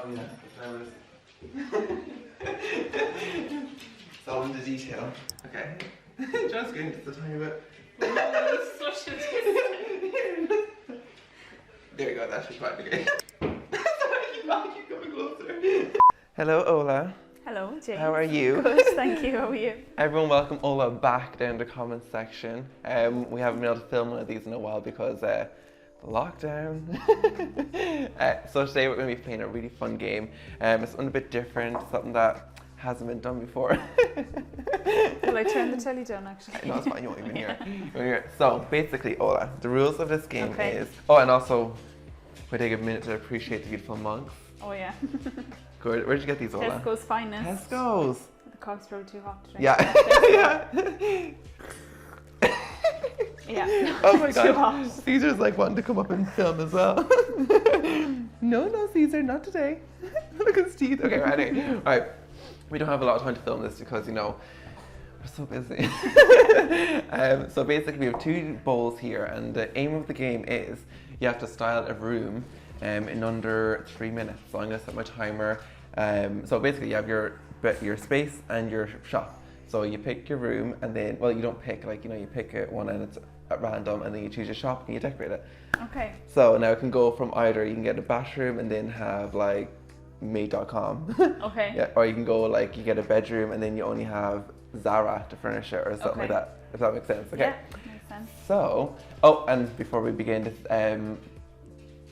Oh yeah, it's all in the detail. Okay. Just getting just a tiny bit. Such a There you go, that should be fine again. Sorry, keep coming closer. Hello, Ola. Hello, James. How are you? Good, thank you. How are you? Everyone, welcome Ola back down in the comments section. We haven't been able to film one of these in a while because lockdown. So today we're going to be playing a really fun game. It's something a bit different, something that hasn't been done before. Will I turn the telly down actually? No, it's fine, you won't even hear. So basically, Ola, the rules of this game Okay. is... Oh, and also, we take a minute to appreciate the beautiful mugs. Oh yeah. Good. Where'd you get these, Ola? Tesco's finest. Tesco's. The cock's probably too hot to drink. Yeah. Yeah. Oh my Too god. hot. Caesar's like wanting to come up and film as well. No, Caesar, not today. Look at his teeth. Okay, ready. Alright. We don't have a lot of time to film this because, you know, we're so busy. So basically we have two bowls here, and the aim of the game is you have to style a room in under 3 minutes. So I'm going to set my timer. So basically you have your space and your shop. So you pick your room, and then, well, you don't pick, like, you know, you pick one and it's at random, and then you choose your shop and you decorate it. Okay. So now it can go from either, you can get a bathroom and then have like made.com. Okay. Yeah, or you can go like, you get a bedroom and then you only have Zara to furnish it or something like that, if that makes sense. Okay. Yeah, makes sense. So, oh, and before we begin, this,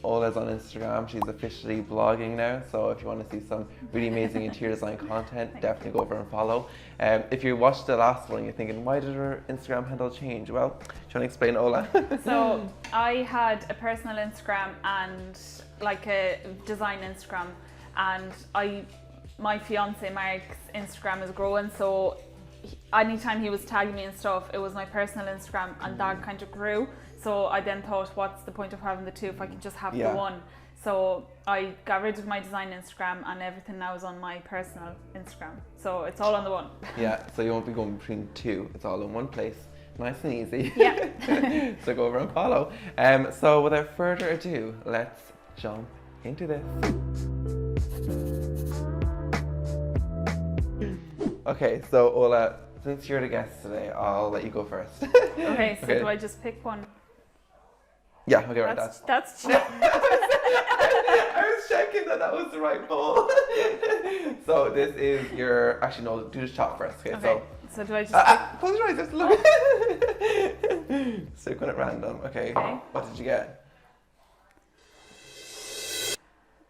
Ola's on Instagram. She's officially blogging now, so if you want to see some really amazing interior design content, definitely go over and follow. If you watched the last one, you're thinking, why did her Instagram handle change? Well, do you want to explain, Ola? So I had a personal Instagram and like a design Instagram, and my fiance Mark's Instagram is growing, so anytime he was tagging me and stuff, it was my personal Instagram, and that kind of grew. So I then thought, what's the point of having the two if I could just have the one? So I got rid of my design Instagram, and everything now is on my personal Instagram. So it's all on the one. Yeah, so you won't be going between two. It's all in one place. Nice and easy. Yeah. So go over and follow. So without further ado, let's jump into this. Okay, so Ola, since you're the guest today, I'll let you go first. Okay, so do I just pick one? Yeah, okay, right. That's I was checking that was the right bowl. So this is your, actually no, do the shop first. Okay, so do I just close your eyes, just look. Stick one at random. Okay, what did you get?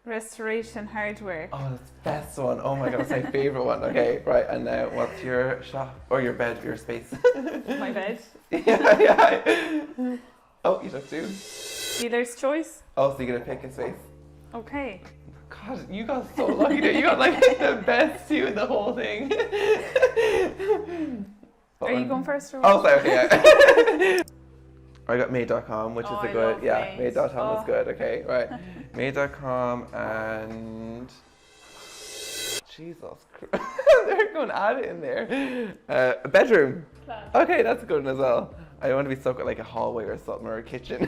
Restoration hardware. Oh, that's the best one. Oh my god, that's my favourite one. Okay, right, and now what's your shop, or your bed, your space? My bed. Yeah. Oh, you took two. Dealer's choice. Oh, so you're gonna pick a space? Okay. God, you got so lucky there. You got like the best two in the whole thing. Are you going first or what? Oh, sorry, okay, yeah. I got made.com, which is a good, made.com is good, okay, right. Made.com and... Jesus Christ, they're going to add it in there. A bedroom. Okay, that's a good one as well. I don't want to be stuck at like a hallway or something, or a kitchen. You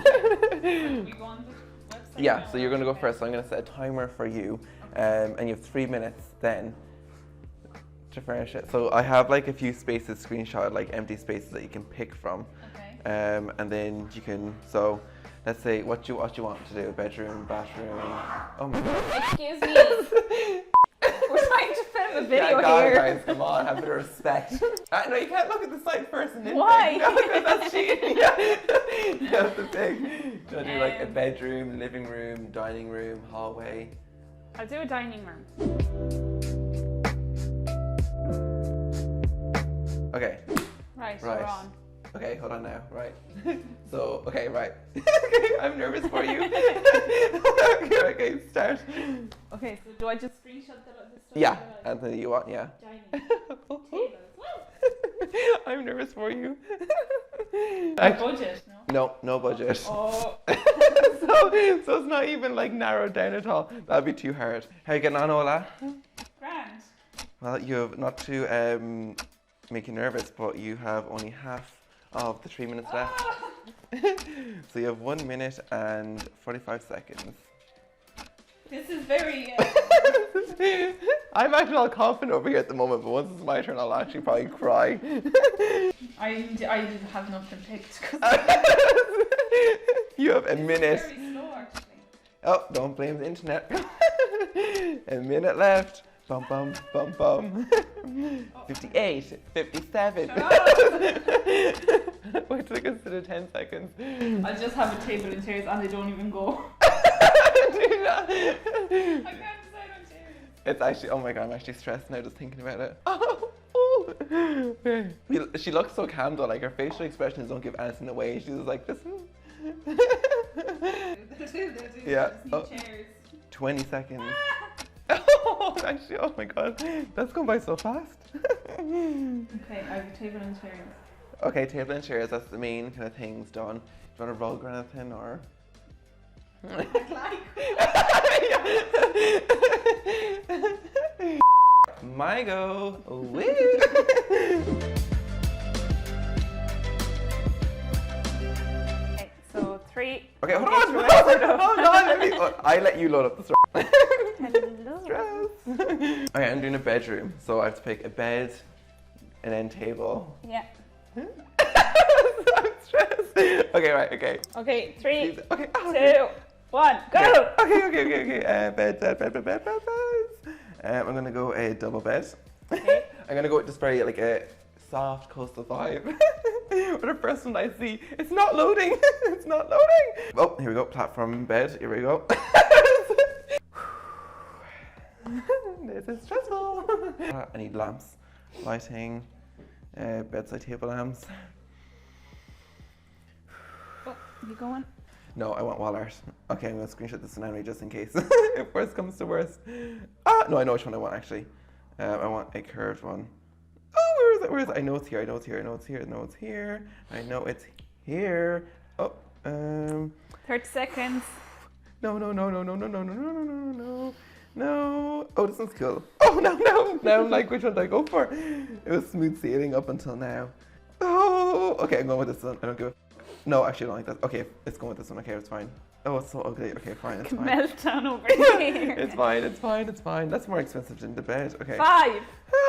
go on the website? Yeah, so you're going to go first, so I'm going to set a timer for you, and you have 3 minutes then to furnish it. So I have like a few spaces screenshotted, like empty spaces that you can pick from. Okay. And then you can, so let's say what you want to do, bedroom, bathroom. Oh my god. Excuse me. We're trying to film a video here. Guys, come on, have a bit of respect. No, you can't look at the site first and then Why? No, because that's cheating. Yeah. You have to pick. Do you want to do like a bedroom, living room, dining room, hallway? I'll do a dining room. Okay. Right, so we're on. Okay, hold on now, right. So, okay, right. Okay, I'm nervous for you. Okay, start. Okay, so do I just screenshot the stuff? Yeah, Anthony, you want, yeah. Dining table. I'm nervous for you. Budget, no? No budget. Oh. So it's not even like narrowed down at all. That'd be too hard. How are you getting on, Ola? Grand. Well, you have, not to make you nervous, but you have only half of the 3 minutes left. So you have 1 minute and 45 seconds. This is very... I'm actually all confident over here at the moment, but once it's my turn, I'll actually probably cry. I have nothing picked. You have a minute. It's very slow, actually. Oh, don't blame the internet. A minute left. Bum, bum, bum, bum. 58, 57. Wait till I consider 10 seconds. I'll just have a table and chairs and they don't even go. Do not. I can't decide on chairs. It's actually, oh my god, I'm actually stressed now just thinking about it. Oh. Okay. She looks so calm though, like her facial expressions don't give anything away. She's just like this. Yeah. Oh. Chairs. 20 seconds. Oh, actually, oh my god, that's gone by so fast. Okay, I have a table and chairs. Okay, table and chairs, that's the main kind of things done. Do you want a rug or anything, or? My go. Woo. Okay, so 3. Okay, hold on. I let you load up the stress. Hello. Okay, I'm doing a bedroom, so I have to pick a bed, an end table. Yeah. I'm stressed. Okay, right, okay. Okay, 3, Okay. 2, 1, go! Okay. Bed. I'm gonna go a double bed. Okay. I'm gonna go with just very like a soft coastal vibe. Or the first one I see, it's not loading. It's not loading. Oh, here we go. Platform bed. Here we go. This is stressful. I need lamps, lighting, bedside table lamps. Oh, you going? No, I want wall art. Okay, I'm gonna screenshot this anyway just in case. If worst comes to worst. No, I know which one I want actually. I want a curved one. Oh, where is it? I know it's here. I know it's here. Oh, 30 seconds. No. Oh, this one's cool. Oh, no. Now I'm like, which one did I go for? It was smooth sailing up until now. Oh, okay, I'm going with this one. I don't give a... No, actually, I don't like that. Okay, it's going with this one. Okay, it's fine. Oh, it's so ugly. Okay, fine, it's fine. Meltdown over here. It's fine. That's more expensive than the bed. Okay. 5,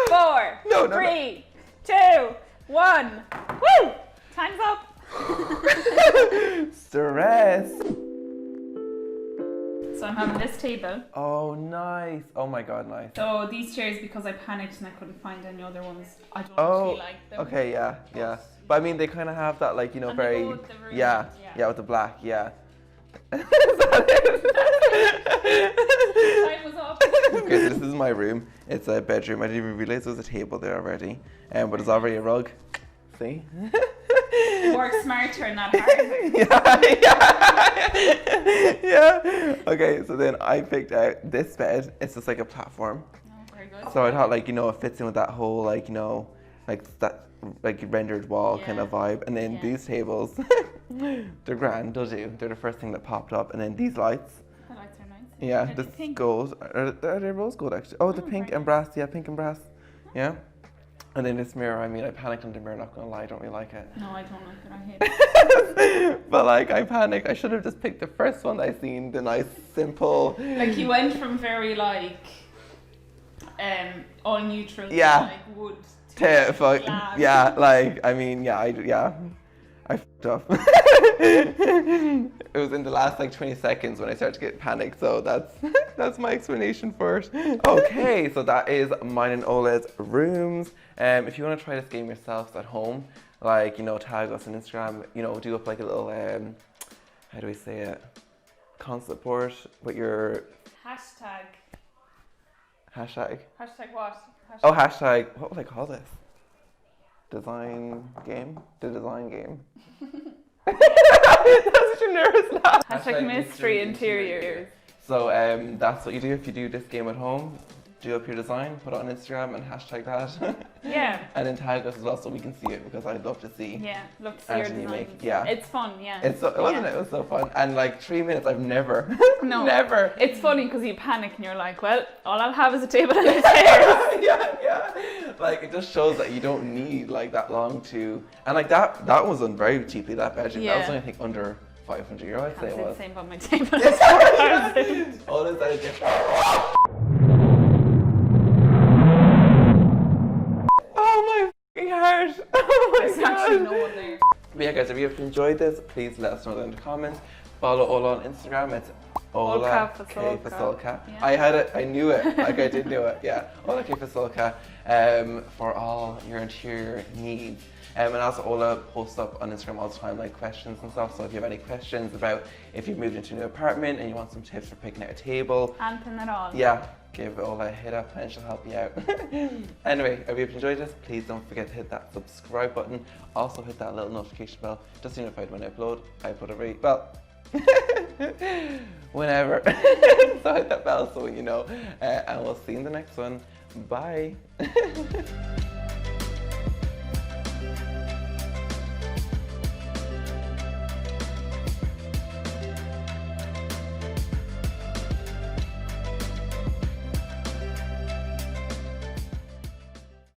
4, No. 3, 2, 1. Woo! Time's up. Stress. So I'm having this table. Oh, nice. Oh my god, nice. So these chairs, because I panicked and I couldn't find any other ones, I don't Oh, actually like them. okay, yeah. But I mean, they kind of have that, like, you know, And they very... go with the room, yeah, yeah. with the black, yeah. Is that it? Time was up. Okay, so this is my room. It's a bedroom. I didn't even realize there was a table there already. But there's already a rug. See? Work smarter, not harder. Yeah. Okay, so then I picked out this bed. It's just like a platform. Oh, very good. So I thought, like, you know, it fits in with that whole, like, you know, like that, like rendered wall kind of vibe. And then these tables, they're grand, they'll do. They're the first thing that popped up. And then these lights. The lights are nice. Yeah, And this pink. gold. Are they rose gold actually? Oh, the pink and brass. Yeah, pink and brass. Yeah. And then this mirror, I mean, I panicked on the mirror, not gonna lie, I don't really like it. No, I don't like it, I hate it. But like, I panicked. I should have just picked the first one I seen, the nice, simple. Like, you went from very, like, all neutral to, Yeah. like, wood to Terrifying. glass. Yeah, like, I mean, I fucked up. It was in the last like 20 seconds when I started to get panicked, so that's my explanation for it. Okay, so that is mine and Ola's rooms. If you want to try this game yourselves at home, like, you know, tag us on Instagram, you know, do up like a little, how do we say it? Concept board with your... Hashtag. Hashtag? Hashtag what? Hashtag. Oh, hashtag, what would I call this? Design game? The design game. That's such a nervous laugh. Hashtag mystery interiors. So that's what you do if you do this game at home. Do up your design, put it on Instagram and hashtag that. Yeah. And then tag us as well so we can see it, because I'd love to see. Yeah, look to see your Anything you design. make, yeah. It's fun, yeah. It's so, wasn't it? It was so fun. And like 3 minutes, I've never, No. never. It's funny because you panic and you're like, well, all I'll have is a table and a chair. Yeah. Like, it just shows that you don't need like that long to, and like that was done very cheaply, that bedroom. That was Yeah. only, I think, under €500, I'd say Can't it say the was. same about my table. It's 4,000. All is out different. Oh my fucking heart! Oh my There's god! actually no one there. But yeah, guys, if you have enjoyed this, please let us know in the comments. Follow Ola on Instagram. It's Ola Kafasolkaa. Yeah. I had it. I knew it. Like I did know it. Yeah, Ola Kafasolkaa. For all your interior needs. And also Ola posts up on Instagram all the time like questions and stuff. So if you have any questions about if you've moved into a new apartment and you want some tips for picking out a table, Anything at all. yeah, give Ola a hit up and she'll help you out. Anyway, if you've enjoyed this, please don't forget to hit that subscribe button. Also hit that little notification bell just to be notified when I upload. I upload every, well, whenever. So hit that bell so you know. And we'll see you in the next one. Bye.